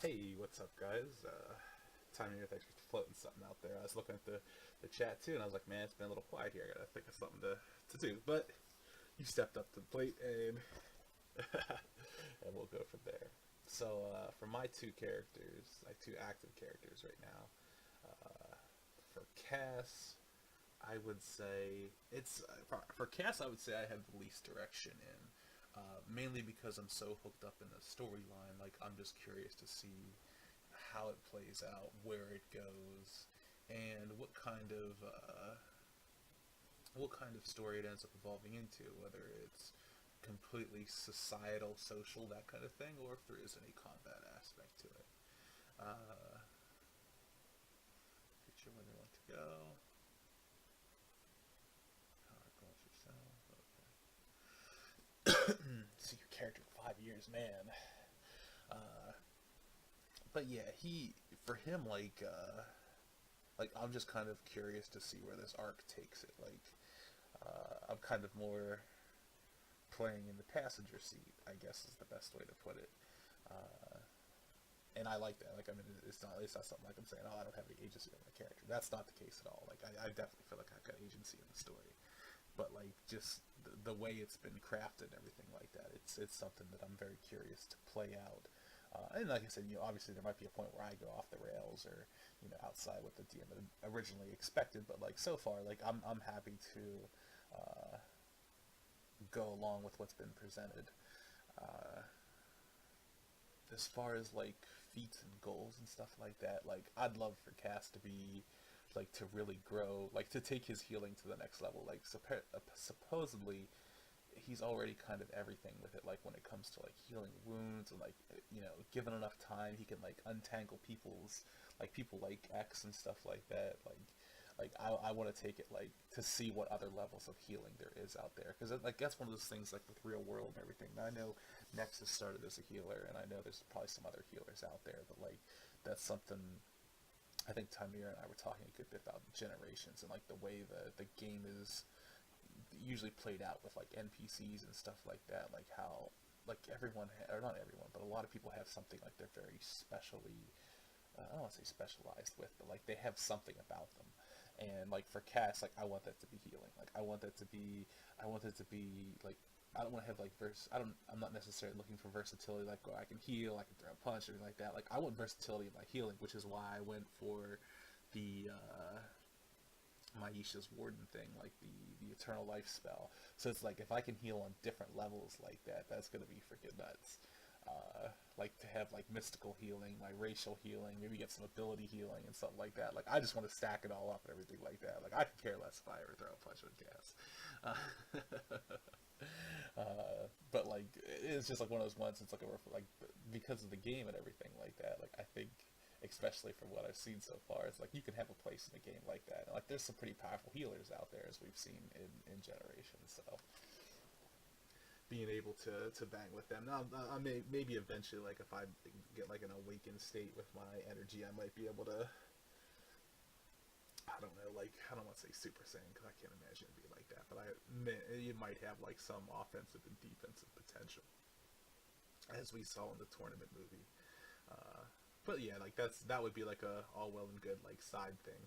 Hey, what's up, guys? Time here, thanks for floating something out there. I was looking at the chat too, and I was like, man, it's been a little quiet here. I gotta think of something to do. But you stepped up to the plate, and and we'll go from there. So, for my two characters, like two active characters right now, for Cass, I would say for Cass. I would say I have the least direction in, mainly because I'm so hooked up in the storyline. Like I'm just curious to see how it plays out, where it goes, and what kind of story it ends up evolving into. Whether it's completely societal, social, that kind of thing, or if there is any combat aspect to it. Uh, Picture where they want to go. Power goals yourself. Okay. See your character in 5 years, man. Uh, but yeah, for him like I'm just kind of curious to see where this arc takes it. Like I'm kind of more playing in the passenger seat, I guess is the best way to put it. Uh, and I like that. Like I mean, it's not something like I'm saying, oh, I don't have any agency over my character. That's not the case at all. Like I definitely feel like I've got agency in the story, but like just the way it's been crafted and everything like that, it's something that I'm very curious to play out. And like I said, obviously there might be a point where I go off the rails or outside what the DM originally expected. But like so far, like I'm happy to uh, go along with what's been presented. Uh, as far as like feats and goals and stuff like that, like I'd love for Cass to be like to really grow, like to take his healing to the next level. Like supposedly he's already kind of everything with it. Like when it comes to like healing wounds and like given enough time, he can like untangle people like X and stuff like that. Like I want to take it like to see what other levels of healing there is out there because like that's one of those things like with real world and everything. Now, I know Nexus started as a healer, and I know there's probably some other healers out there, but like that's something I think Tamir and I were talking a good bit about generations and like the way the game is usually played out with like NPCs and stuff like that. Like how like or not everyone, but a lot of people have something like they're very specially I don't want to say specialized with, but like they have something about them. And like for Cass, like I want that to be healing. Like I want it to be like I don't want to have like I'm not necessarily looking for versatility. Like I can heal, I can throw a punch, or anything like that. Like I want versatility in my healing, which is why I went for the Maisha's Warden thing, like the Eternal Life spell. So it's like if I can heal on different levels like that, that's gonna be freaking nuts. Like to have like mystical healing, like racial healing, maybe get some ability healing and something like that. Like I just want to stack it all up and everything like that. Like I could care less if I ever throw a punch on Cass. But like it's just like one of those ones. It's like like because of the game and everything like that. Like I think especially from what I've seen so far, it's like you can have a place in a game like that. And, like there's some pretty powerful healers out there as we've seen in Generations. So being able to bang with them now, I maybe eventually, like if I get like an awakened state with my energy, I might be able to. I don't know, like I don't want to say Super Saiyan because I can't imagine it be like that, but you might have like some offensive and defensive potential, as we saw in the tournament movie. Uh, but yeah, like that would be like a all well and good like side thing.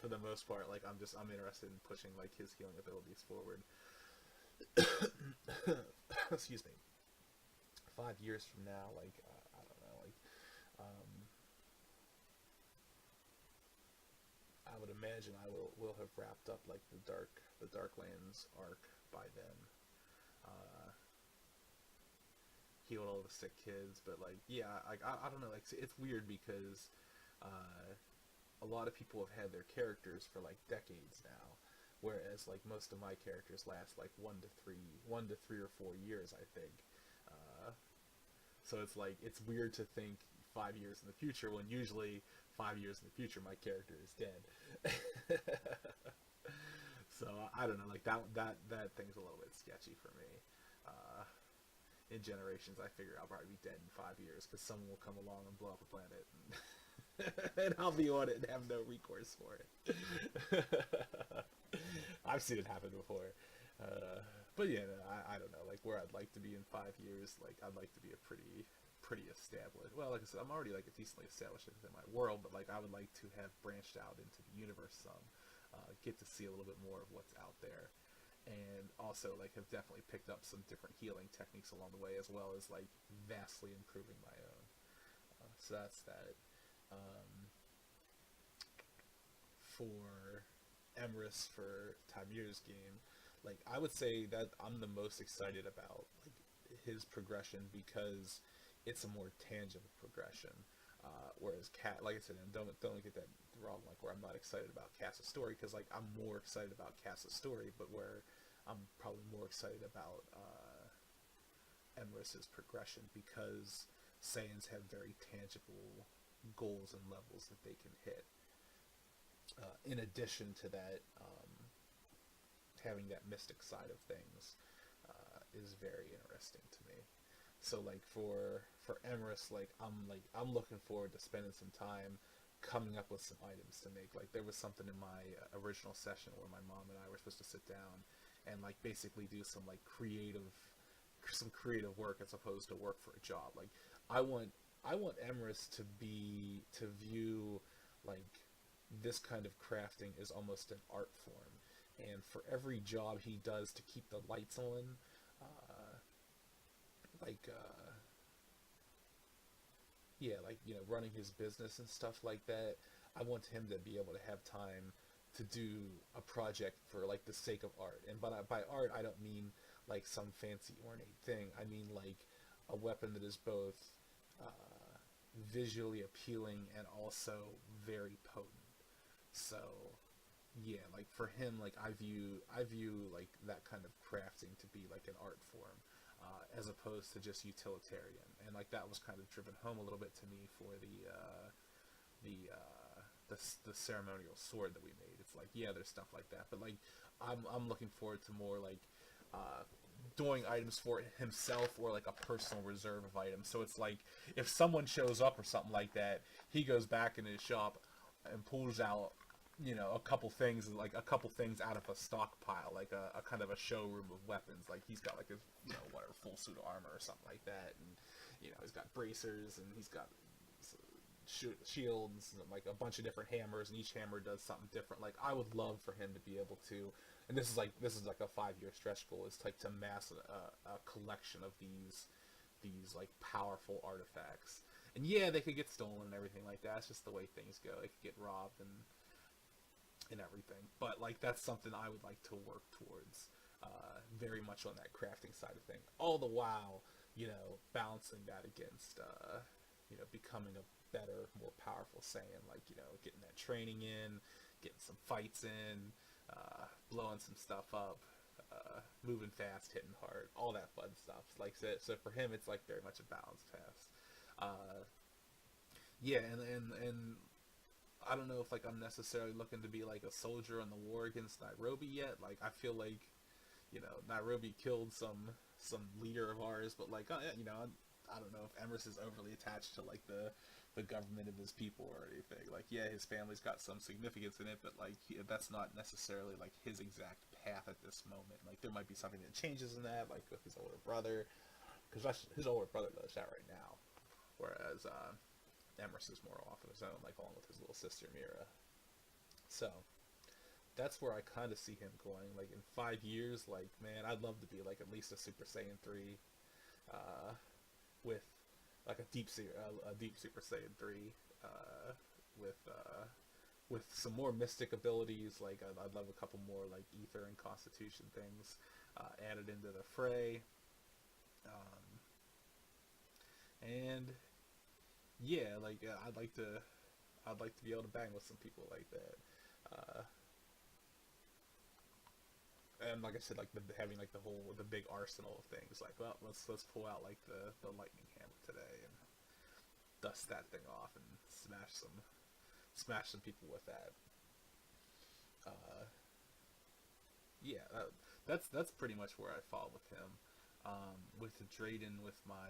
For the most part, like I'm interested in pushing like his healing abilities forward. Excuse me. 5 years from now, like I don't know, like um, I would imagine I will have wrapped up like the Darklands arc by then. Uh, Healed all the sick kids, but like yeah, like I don't know, like it's weird because uh, a lot of people have had their characters for like decades now, whereas like most of my characters last like 1 to 3 or 4 years, I think. Uh, so it's like it's weird to think 5 years in the future when usually 5 years in the future my character is dead. So I don't know, like that thing's a little bit sketchy for me. Uh, in Generations, I figure I'll probably be dead in 5 years because someone will come along and blow up a planet, and I'll be on it and have no recourse for it. I've seen it happen before. But yeah, I don't know, like where I'd like to be in 5 years. Like I'd like to be a pretty established. Well, like I said, I'm already like decently established within my world, but like I would like to have branched out into the universe some, get to see a little bit more of what's out there, and also like have definitely picked up some different healing techniques along the way, as well as like vastly improving my own. So that's that. Um, for Emrys for Tymir's game, like I would say that I'm the most excited about like his progression because it's a more tangible progression. Whereas Cat, like I said, and don't get that wrong. Like where I'm not excited about Cass's story because like I'm more excited about Cass's story, but where I'm probably more excited about Emrys's progression because Saiyans have very tangible goals and levels that they can hit. In addition to that, having that mystic side of things is very interesting to me. So for Emrys, I'm looking forward to spending some time coming up with some items to make. Like there was something in my original session where my mom and I were supposed to sit down and like basically do some creative work as opposed to work for a job. Like I want I want Emrys to view like this kind of crafting is almost an art form, and for every job he does to keep the lights on, uh, like yeah, like running his business and stuff like that. I want him to be able to have time to do a project for like the sake of art. And by art, I don't mean like some fancy ornate thing. I mean like a weapon that is both uh, visually appealing and also very potent. So yeah, like for him, like I view like that kind of crafting to be like an art form, as opposed to just utilitarian. And like that was kind of driven home a little bit to me for the the ceremonial sword that we made. It's like yeah, there's stuff like that, but like I'm looking forward to more like uh, doing items for himself or like a personal reserve of items. So it's like if someone shows up or something like that, he goes back in his shop and pulls out a couple things, like a couple things out of a stockpile, like a kind of a showroom of weapons. Like he's got like his whatever full suit of armor or something like that, and he's got bracers and he's got shields and like a bunch of different hammers, and each hammer does something different. Like I would love for him to be able to, and this is like a 5-year stretch goal, is like to mass a collection of these like powerful artifacts. And yeah, they could get stolen and everything like that. It's just the way things go. They could get robbed and everything. But like that's something I would like to work towards, very much on that crafting side of thing. All the while, balancing that against, becoming a better, more powerful Saiyan. Like getting that training in, getting some fights in, blowing some stuff up. Moving fast, hitting hard, all that fun stuff. Like so for him, it's like very much a balanced task. Uh, yeah, and I don't know if like I'm necessarily looking to be like a soldier in the war against Nairobi yet. Like I feel like Nairobi killed some leader of ours, but like I don't know if Emrys is overly attached to like the government of his people or anything. Like yeah, his family's got some significance in it, but like that's not necessarily like his exact path at this moment. Like there might be something that changes in that, like with his older brother, because his older brother does that right now, whereas Emrys is more off on his own, like along with his little sister Mira. So that's where I kind of see him going. Like in 5 years, like man, I'd love to be like at least a Super Saiyan 3, uh, with like a deep Super Saiyan 3, uh, with with some more mystic abilities. Like I'd love a couple more like ether and constitution things added into the fray. And yeah, like I'd like to be able to bang with some people like that. Uh, and like I said, like having like the big arsenal of things. Like, well, let's pull out like the lightning hammer today and dust that thing off and smash some people with that. Uh, yeah, that's pretty much where I fall with him. With Drayden, with my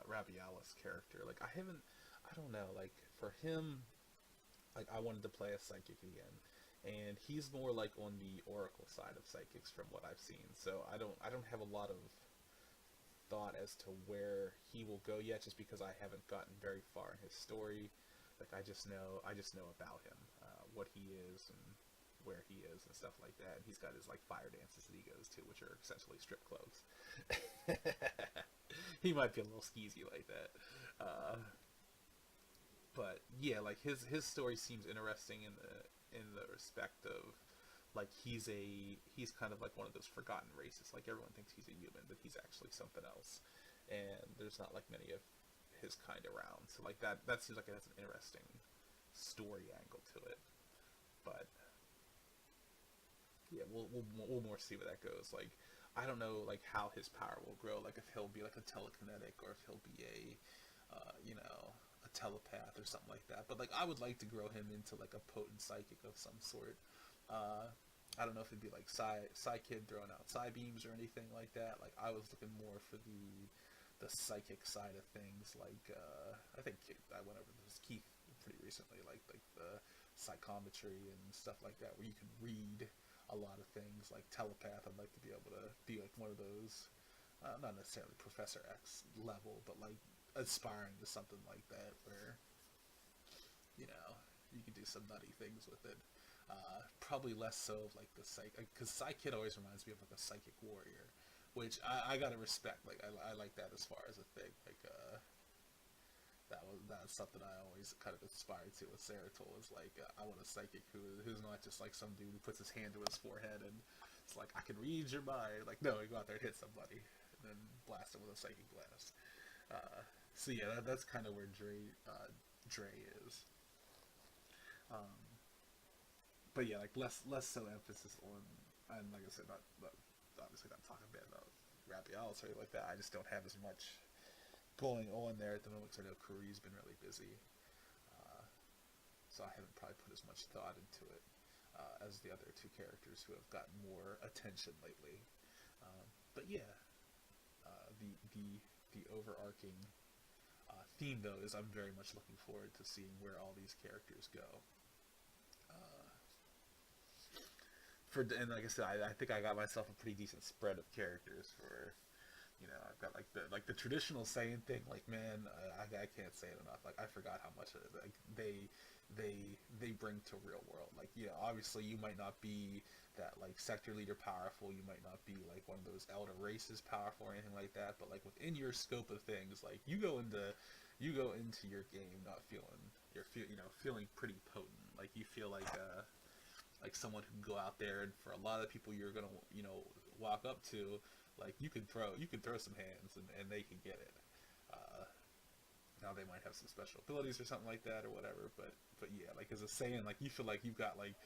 Rabialis character, like I don't know, like for him, like I wanted to play a psychic again, and he's more like on the oracle side of psychics from what I've seen. So I don't have a lot of thought as to where he will go yet, just because I haven't gotten very far in his story. Like I just know about him, what he is and where he is and stuff like that. And he's got his like fire dances that he goes to, which are essentially strip clubs. He might be a little skeezy like that. But yeah, like his story seems interesting in the respect of like he's kind of like one of those forgotten races. Like everyone thinks he's a human, but he's actually something else, and there's not like many of his kind around. So like that seems like it has an interesting story angle to it. But yeah, we'll more see where that goes. Like I don't know like how his power will grow. Like if he'll be like a telekinetic or if he'll be a telepath or something like that. But like I would like to grow him into like a potent psychic of some sort. I don't know if it'd be like Psy-Kid throwing out Psy-beams or anything like that. Like I was looking more for the psychic side of things. Like I think I went over this with Keith pretty recently. Like the psychometry and stuff like that, where you can read a lot of things. Like telepath, I'd like to be able to be like one of those. Not necessarily Professor X level, but like aspiring to something like that, where you can do some nutty things with it. Probably less so of like the because Psy-Kid always reminds me of like a psychic warrior, which I gotta respect. Like I like that as far as a thing. Like that's something I always kind of aspired to with Saratol. Is like I want a psychic who's not just like some dude who puts his hand to his forehead and it's like I can read your mind. Like no, you go out there and hit somebody and then blast them with a psychic blast. So yeah, that's kind of where Dre is. But yeah, like less so emphasis on, and like I said, not obviously not talking bad about Raphael or something like that. I just don't have as much going on there at the moment because I know Curry's been really busy, so I haven't probably put as much thought into it as the other two characters who have gotten more attention lately. But yeah, the overarching theme though is I'm very much looking forward to seeing where all these characters go. And like I said, I think I got myself a pretty decent spread of characters for, I've got like the traditional Saiyan thing. Like man, I can't say it enough. Like I forgot how much like they bring to real world. Like obviously you might not be that like sector leader powerful. You might not be like one of those elder races powerful or anything like that. But like within your scope of things, like you go into your game not feeling feeling pretty potent. Like you feel like someone who can go out there, and for a lot of people you're gonna walk up to, like you can throw some hands and they can get it. Now they might have some special abilities or something like that or whatever, but yeah, like as a Saiyan, like you feel like you've got like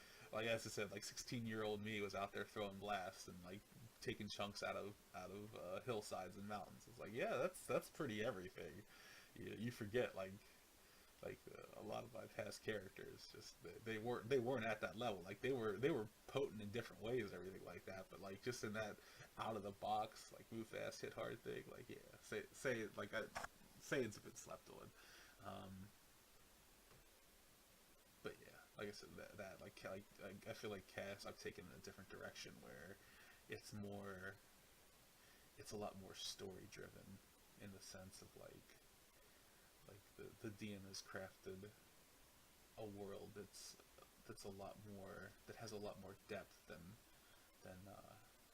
as I said, like 16-year-old me was out there throwing blasts and like taking chunks out of hillsides and mountains. It's like yeah, that's pretty everything. You forget a lot of my past characters just they weren't at that level. Like they were potent in different ways, everything like that, but like just in that out of the box like move fast hit hard thing, like yeah, say like Saiyans have been slept on. But yeah, like I said, that like I feel like Cass I've taken in a different direction where it's a lot more story driven in the sense of like the DM has crafted a world that's a lot more, that has a lot more depth than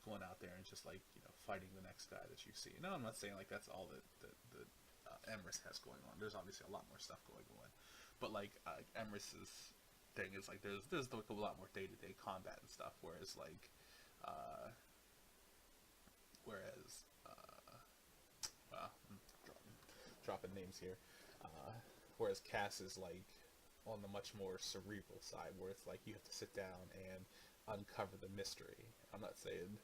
going out there and just like fighting the next guy that you see. No, I'm not saying like that's all that Emrys has going on. There's obviously a lot more stuff going on, but like Emrys's thing is like there's like a lot more day-to-day combat and stuff, whereas like well, I'm dropping names here. Whereas Cass is like on the much more cerebral side, where it's like you have to sit down and uncover the mystery. I'm not saying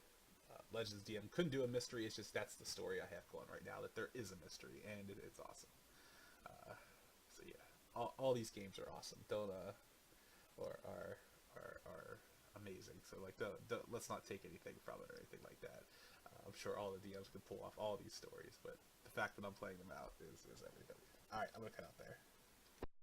Legends DM couldn't do a mystery. It's just that's the story I have going right now, that there is a mystery and it's awesome. So yeah, all these games are awesome. Dota are amazing. So like let's not take anything from it or anything like that. I'm sure all the DMs could pull off all these stories, but the fact that I'm playing them out is everything. All right, I'm gonna cut out there.